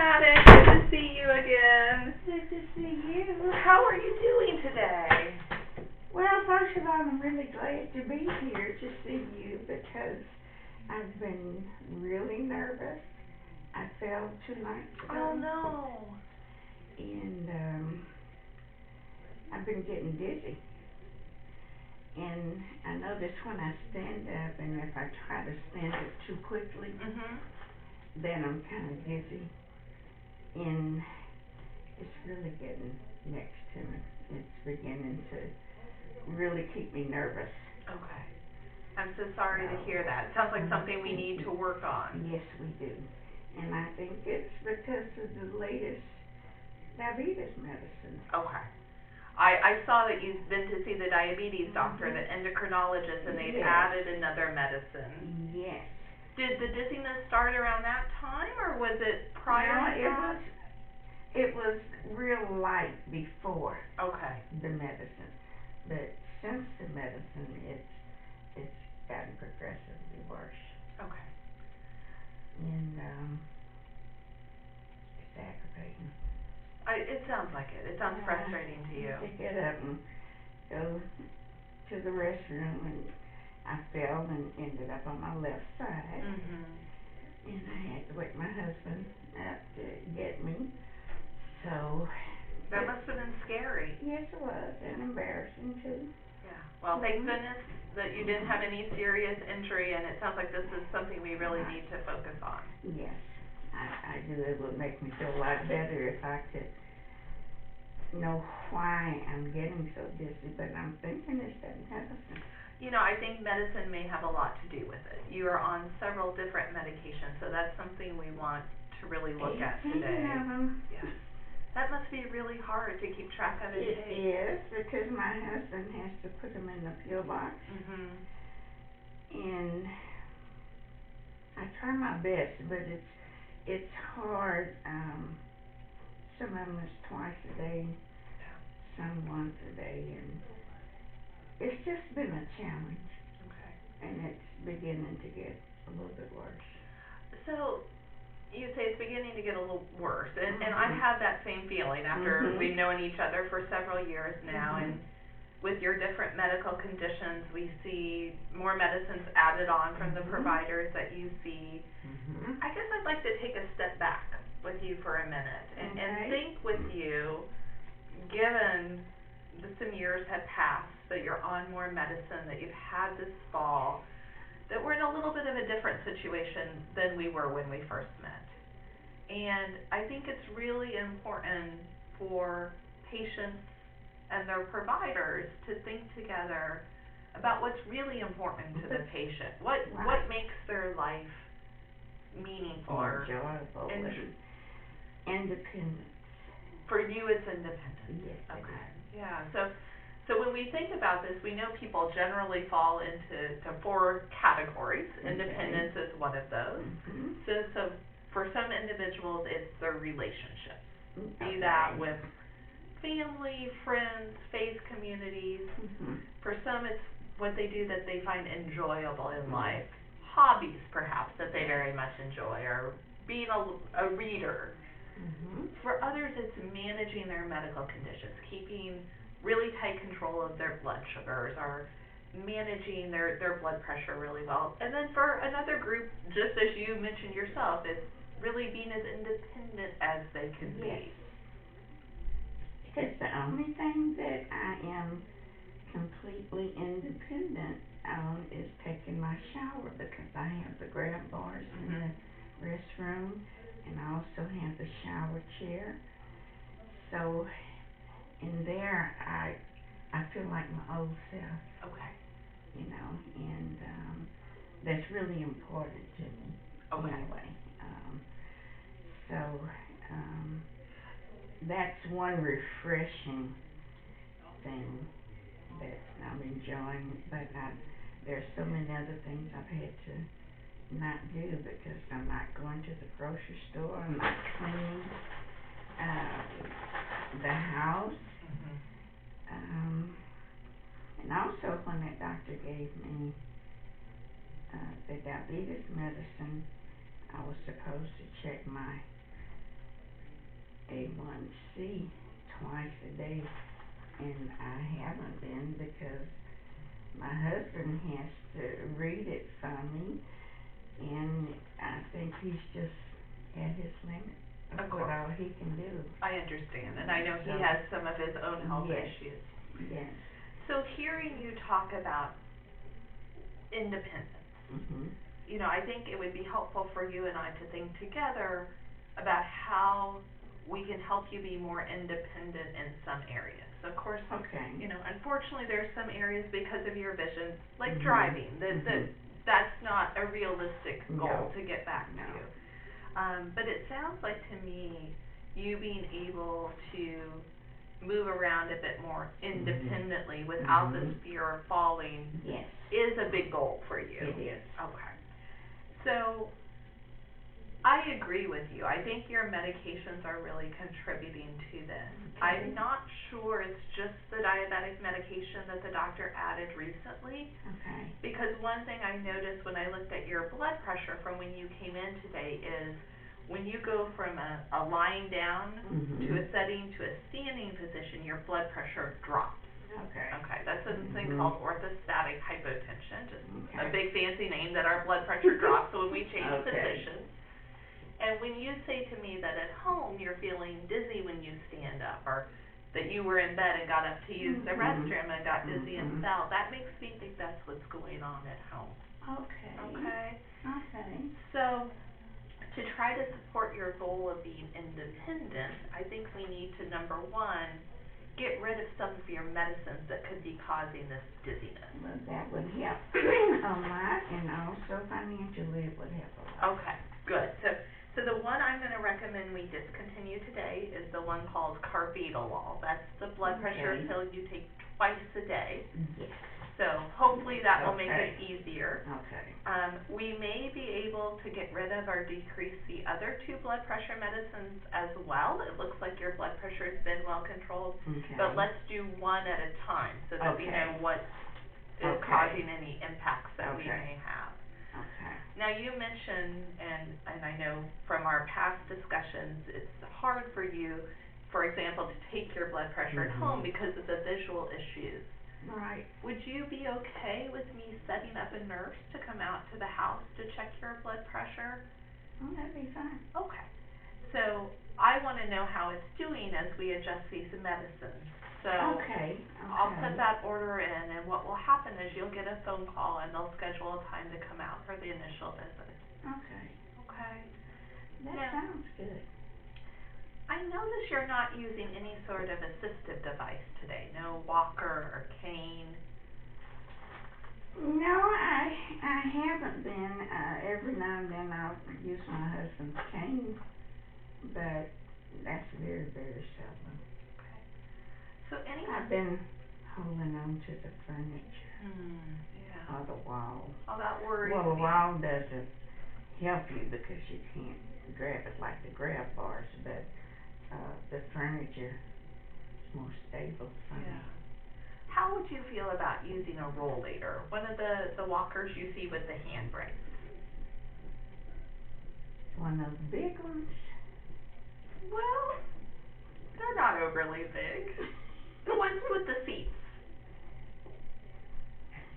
Maddie. Good to see you again. Good to see you. How are you doing today? Well, first of all, I'm really glad to be here to see you because I've been really nervous. I fell 2 nights ago. Oh no. And I've been getting dizzy. And I notice when I stand up and if I try to stand up too quickly, then I'm kind of dizzy. And it's really getting next to me. It's beginning to really keep me nervous. Okay. I'm so sorry to hear that. It sounds like something we need to work on. Yes, we do. And I think it's because of the latest diabetes medicine. Okay. I saw that you've been to see the diabetes doctor, the endocrinologist, and they've added another medicine. Yes. Did the dizziness start around that time, or was it prior to that? It was real light before the Okay. medicine, but since the medicine, it's gotten progressively worse. Okay. And it's aggravating. It sounds like it. It sounds frustrating to you. To get up and go to the restroom, and I fell and ended up on my left side. And I had to wake my husband up to get me. So that must have been scary. Yes, it was, and embarrassing too. Yeah. Well, thank goodness that you didn't have any serious injury, and it sounds like this is something we really need to focus on. Yes, I do. It would make me feel a lot better if I could know why I'm getting so dizzy, but I'm thinking it's that medicine. You know, I think medicine may have a lot to do with it. You are on several different medications, so that's something we want to really look at today. 18 of them. Yes. That must be really hard to keep track of and take. take. It is, because my husband has to put them in the pill box. And I try my best, but it's hard. Some of them is twice a day, some once a day, and it's just been a challenge. Okay. And it's beginning to get a little bit worse. So, you say it's beginning to get a little worse, and I've had that same feeling after we've known each other for several years now, and with your different medical conditions, we see more medicines added on from the providers that you see. I guess I'd like to take a step back with you for a minute and think with you, given that some years have passed, that you're on more medicine, that you've had this fall, that we're in a little bit of a different situation than we were when we first met. And I think it's really important for patients and their providers to think together about what's really important to the patient. What makes their life meaningful or enjoyable and independence. For you, it's independence. Yes. Okay. Yeah. So when we think about this, we know people generally fall into 4 categories. Independence is one of those. So for some individuals, it's their relationships. Be that with family, friends, faith communities. For some, it's what they do that they find enjoyable in life. Hobbies, perhaps, that they very much enjoy, or being a reader. For others, it's managing their medical conditions, keeping really tight control of their blood sugars, or managing their blood pressure really well. And then for another group, just as you mentioned yourself, it's really being as independent as they can be. Because the only thing that I am completely independent on is taking my shower, because I have the grab bars in the restroom, and I also have the shower chair. So in there, I feel like my old self. Okay. You know, and that's really important to me. Anyway. That's one refreshing thing that I'm enjoying, but there's so many other things I've had to not do because I'm not going to the grocery store, I'm not cleaning the house. And also when that doctor gave me the diabetes medicine, I was supposed to check my A1C twice a day, and I haven't been because my husband has to read it for me, and I think he's just at his limit Of of course. what all he can do. I understand, and I know he So- has some of his own health Yes. issues. Yes. So hearing you talk about independence, Mhm. you know, I think it would be helpful for you and I to think together about how we can help you be more independent in some areas. Of course, Okay. you know, unfortunately, there's some areas because of your vision, like Mhm. driving, that Mhm. that's not a realistic goal No. to get back No. to. But it sounds like to me, you being able to move around a bit more independently without this Mhm. fear of falling Yes. is a big goal for you. It is. Okay. So, I agree with you. I think your medications are really contributing to this. Okay. I'm not sure it's just the diabetic medication that the doctor added recently, Okay. because one thing I noticed when I looked at your blood pressure from when you came in today is when you go from a lying down Mhm. to a sitting to a standing position, your blood pressure drops. Okay. Okay, that's something Mhm. called orthostatic hypotension, just a Okay. big fancy name that our blood pressure drops when we change Okay. positions. And when you say to me that at home you're feeling dizzy when you stand up, or that you were in bed and got up to use the Mhm. restroom and got dizzy and Mhm. fell, that makes me think that's what's going on at home. Okay. Okay? Okay. So, to try to support your goal of being independent, I think we need to, number one, get rid of some of your medicines that could be causing this dizziness. Well, that would help a lot, and also financially it would help a lot. Okay, good. So the one I'm gonna recommend we discontinue today is the one called carvedilol. That's the blood pressure Okay. pill you take twice a day. Yes. So hopefully that will make Okay. it easier. Okay. We may be able to get rid of or decrease the other two blood pressure medicines as well. It looks like your blood pressure has been well controlled, Okay. but let's do one at a time so that we Okay. know what is Okay. causing any impacts that we Okay. may have. Okay. Now, you mentioned, and I know from our past discussions, it's hard for you, for example, to take your blood pressure at home Mhm. because of the visual issues. Right. Would you be okay with me setting up a nurse to come out to the house to check your blood pressure? Oh, that'd be fine. Okay. So, I want to know how it's doing as we adjust these medicines. So, Okay. I'll Okay. put that order in, and what will happen is you'll get a phone call and they'll schedule a time to come out for the initial visit. Okay. Okay. That Now- sounds good. I notice you're not using any sort of assistive device today, no walker or cane. No, I haven't been. Every now and then I'll use my husband's cane, but that's very, very seldom. Okay. So any. I've been holding on to the furniture Yeah. or the wall. Oh, that worries Well, the me. wall doesn't help you because you can't grab it like the grab bars, but the furniture is more stable for me. Yeah. How would you feel about using a rollator, one of the walkers you see with the handbrakes? One of the big ones. Well, they're not overly big. The ones with the seats.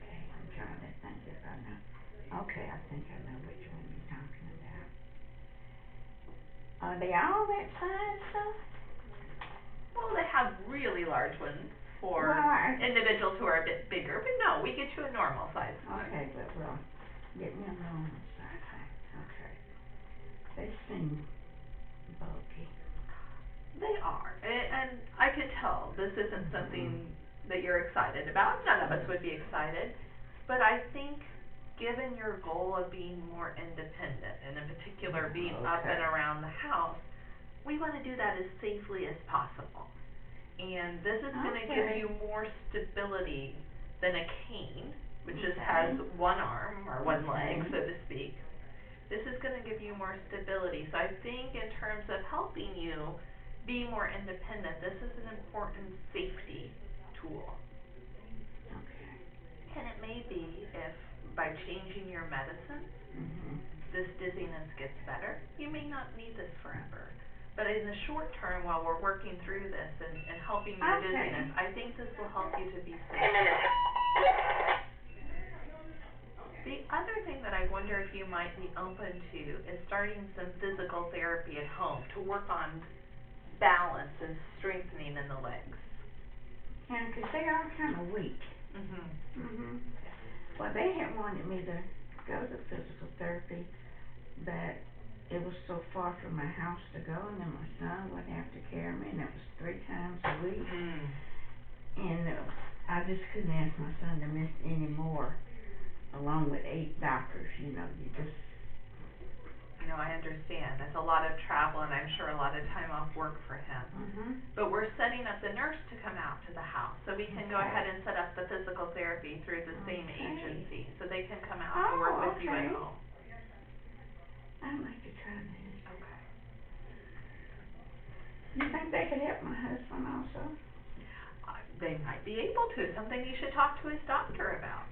Okay, I'm trying to think if I know. Okay, I think I know which one you're talking about. Are they all that size though? Well, they have really large ones for Well, individuals who are a bit bigger, but no, we get you a normal size one. okay, but well, get me a normal size then. Okay. They seem bulky. They are, and I can tell this isn't something that you're excited about. None of us would be excited, but I think given your goal of being more independent, and in particular being up and Okay. around the house, we want to do that as safely as possible. And this is going to give Okay. you more stability than a cane, which just Okay. has one arm or one leg, Okay. so to speak. This is going to give you more stability. So I think in terms of helping you be more independent, this is an important safety tool. Okay. And it may be if by changing your medicine, Mhm. this dizziness gets better. You may not need this forever. But in the short term, while we're working through this and helping you with Okay. dizziness, I think this will help you to be safe. The other thing that I wonder if you might be open to is starting some physical therapy at home to work on balance and strengthening in the legs. Yeah, 'cause they are kind of weak. Well, they had wanted me to go to physical therapy, but it was so far from my house to go, and then my son would have to carry me, and it was 3 times a week. And I just couldn't ask my son to miss any more, along with 8 doctors, you know, you just... No, I understand. That's a lot of travel, and I'm sure a lot of time off work for him. But we're setting up the nurse to come out to the house, so we can go ahead and set up the physical therapy through the same agency, so they can come out and work with you at home. I'd like to try that. Okay. You think they could help my husband also? They might be able to. Something you should talk to his doctor about.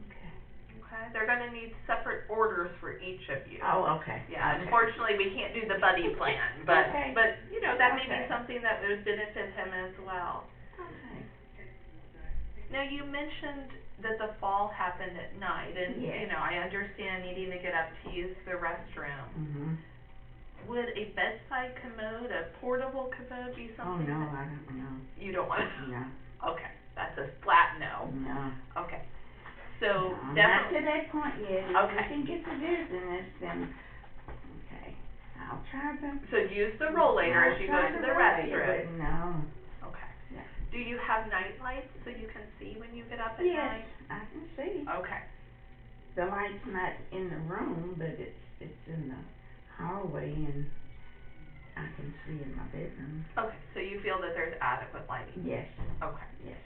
Okay. Okay? They're gonna need separate orders for each of you. Oh, okay. Yeah, okay. Unfortunately, we can't do the buddy plan, but, Okay. but, you know, that may be Okay. something that would benefit him as well. Okay. Now, you mentioned that the fall happened at night, and, Yes. you know, I understand needing to get up to use the restroom. Would a bedside commode, a portable commode be Oh, something no, that I don't know. you don't want? No. Okay, that's a flat no. No. Okay, so No, definitely. not to that point yet. If Okay. we can get the dizziness, then, okay, I'll try the... So use the rollator as you go to the restroom. But no. Okay. Yeah. Do you have night lights so you can see when you get up at Yes, night? I can see. Okay. The light's not in the room, but it's in the hallway, and I can see in my bedroom. Okay, so you feel that there's adequate lighting? Yes. Okay. Yes.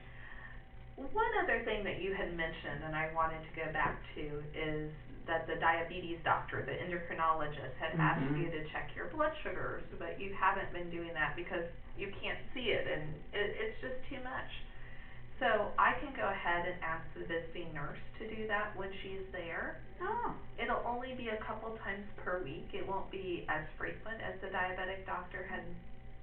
One other thing that you had mentioned, and I wanted to go back to, is that the diabetes doctor, the endocrinologist, had asked you to check your blood sugars, but you haven't been doing that because you can't see it, and it's just too much. So I can go ahead and ask the visiting nurse to do that when she's there. Oh. It'll only be a couple times per week. It won't be as frequent as the diabetic doctor had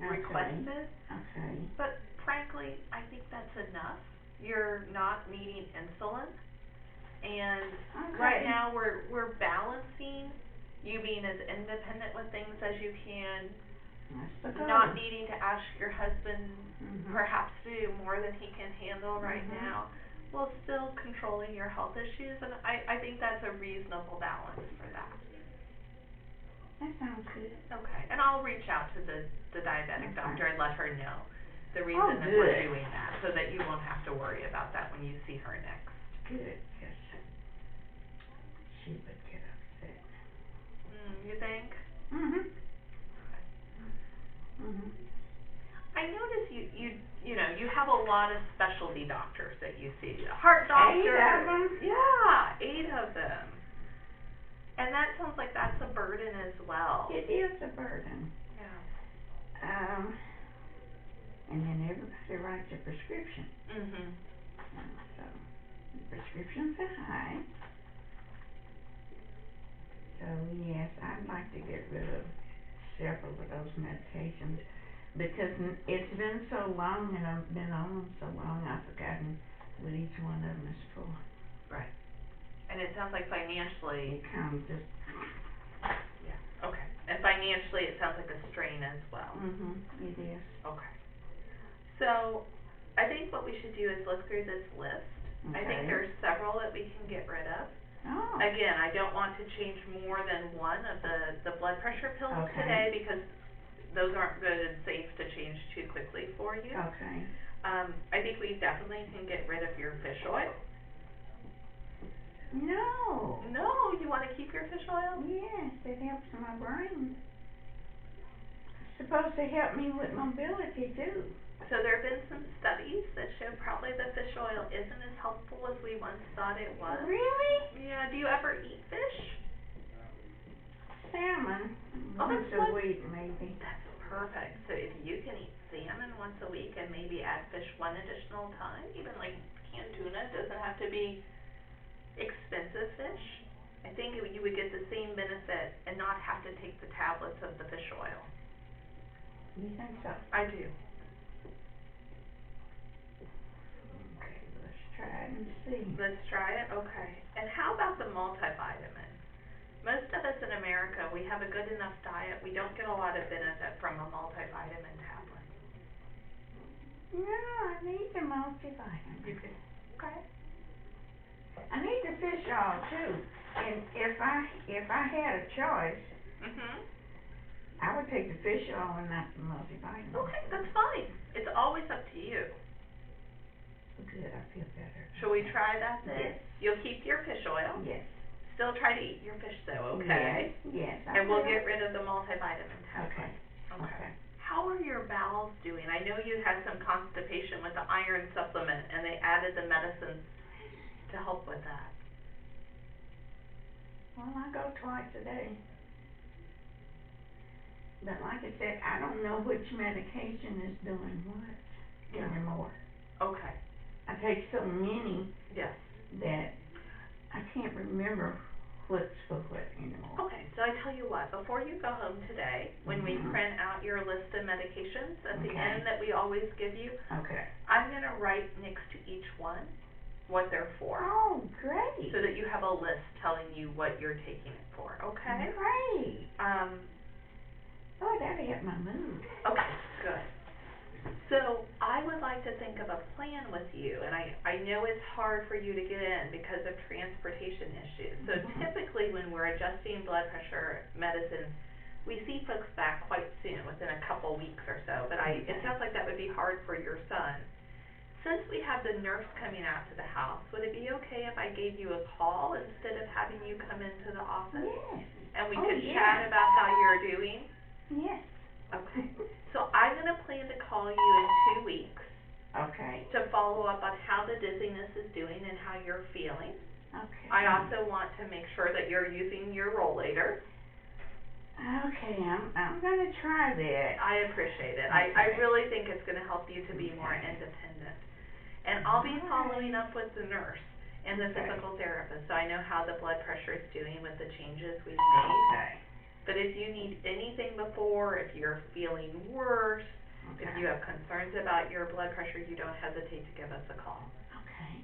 requested. Okay. But frankly, I think that's enough. You're not needing insulin, and right now we're balancing you being as independent with things as you can, not needing to ask your husband perhaps to do more than he can handle right now, while still controlling your health issues, and I think that's a reasonable balance for that. That sounds good. Okay, and I'll reach out to the diabetic doctor and let her know the reason Oh, that we're doing that, so that you won't have to worry about that when you see her next. Good, yes. She would get upset. You think? Okay. I notice you know, you have a lot of specialty doctors that you see. Heart doctor. 8 of them? Yeah, 8 of them. And that sounds like that's a burden as well. It is a burden. Yeah. And then everybody writes a prescription. So, the prescriptions are high. So, yes, I'd like to get rid of several of those medications, because it's been so long, and I've been on them so long, I've forgotten what each one of them is for. Right. And it sounds like financially. It kind of just... Yeah, okay. And financially, it sounds like a strain as well. It is. Okay. So, I think what we should do is look through this list. Okay. I think there's several that we can get rid of. Oh. Again, I don't want to change more than one of the blood pressure pills today, because those aren't good and safe to change too quickly for you. Okay. I think we definitely can get rid of your fish oil. No. No, you want to keep your fish oil? Yes, it helps my brain. It's supposed to help me with mobility too. So there have been some studies that show probably the fish oil isn't as helpful as we once thought it was. Really? Yeah, do you ever eat fish? Salmon, once a week maybe. That's perfect. So if you can eat salmon once a week and maybe add fish one additional time, even like canned tuna, doesn't have to be expensive fish. I think you would get the same benefit and not have to take the tablets of the fish oil. You think so? I do. Okay, let's try it and see. Let's try it, okay. And how about the multivitamin? Most of us in America, we have a good enough diet, we don't get a lot of benefit from a multivitamin tablet. No, I need the multivitamin. You could, okay. I need the fish oil too, and if I had a choice, I would take the fish oil and not the multivitamin. Okay, that's fine. It's always up to you. Good, I feel better. Shall we try that then? Yes. You'll keep your fish oil. Yes. Still try to eat your fish though, okay? Yes, I And we'll will. get rid of the multivitamin tablet. Okay. How are your bowels doing? I know you had some constipation with the iron supplement and they added the medicines to help with that. Well, I go twice a day. But like I said, I don't know which medication is doing what anymore. Okay. I take so many Yes. that I can't remember what's for what anymore. Okay, so I tell you what, before you go home today, when we print out your list of medications at the end that we always give you, I'm going to write next to each one what they're for. Oh, great. So that you have a list telling you what you're taking it for, okay? Great. Oh, that'll help my mood. Okay, good. So I would like to think of a plan with you, and I know it's hard for you to get in because of transportation issues. So typically when we're adjusting blood pressure medicines, we see folks back quite soon, within a couple weeks or so, but it sounds like that would be hard for your son. Since we have the nurse coming out to the house, would it be okay if I gave you a call instead of having you come into the office? Yes. And we could chat about how you're doing? Yes. Okay. So I'm going to plan to call you in 2 weeks. Okay. To follow up on how the dizziness is doing and how you're feeling. Okay. I also want to make sure that you're using your rollator. Okay, I'm gonna try that. I appreciate it. I really think it's going to help you to be more independent. And I'll be following up with the nurse and the physical therapist, so I know how the blood pressure is doing with the changes we've made. Okay. But if you need anything before, if you're feeling worse, if you have concerns about your blood pressure, you don't hesitate to give us a call. Okay.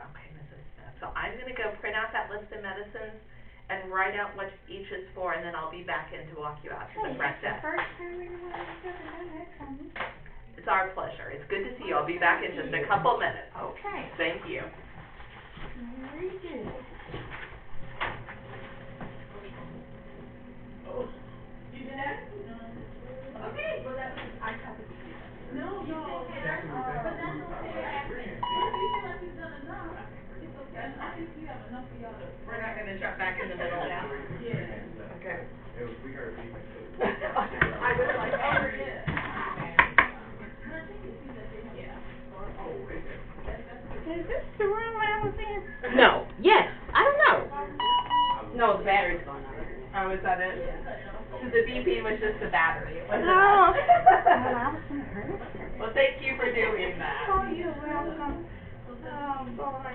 Okay, Mrs. Smith. So I'm going to go print out that list of medicines and write out what each is for, and then I'll be back in to walk you out to the correct desk. First time anyone has ever done that for me. It's our pleasure. It's good to see you. I'll be back in just a couple minutes. Okay. Thank you. Very good. Oh, you did that? No. Okay, well that was, I covered you. No, you still have, but that's okay. But if you feel like you've done enough, it's okay. I think you have enough for y'all to. We're not going to jump back in the middle now. Yeah. Okay. We heard feedback. I was like, oh, Yeah. And I think it seems that they have. Is this the room I was in? No. Yes. I don't know. No, the battery's going out. Oh, is that it? So the beeping was just the battery. It wasn't Oh. us. Well, I was gonna hurt her. Well, thank you for doing that. Oh, you're welcome. Oh, boy.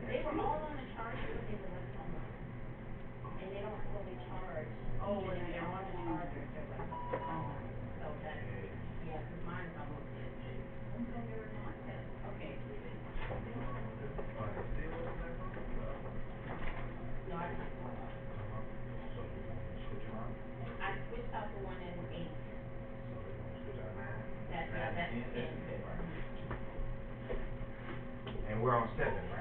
They were all on the charger when they were left home. And they don't fully charge. Oh, and yeah. they're on the charger if they're left home. So that's, yeah, 'cause mine's almost dead. Okay. No, I took the one off. So you want to switch them out? I switched out the one in 8. So you want to switch out 9? That's 9 10. and 10? Right. And we're on 7, right?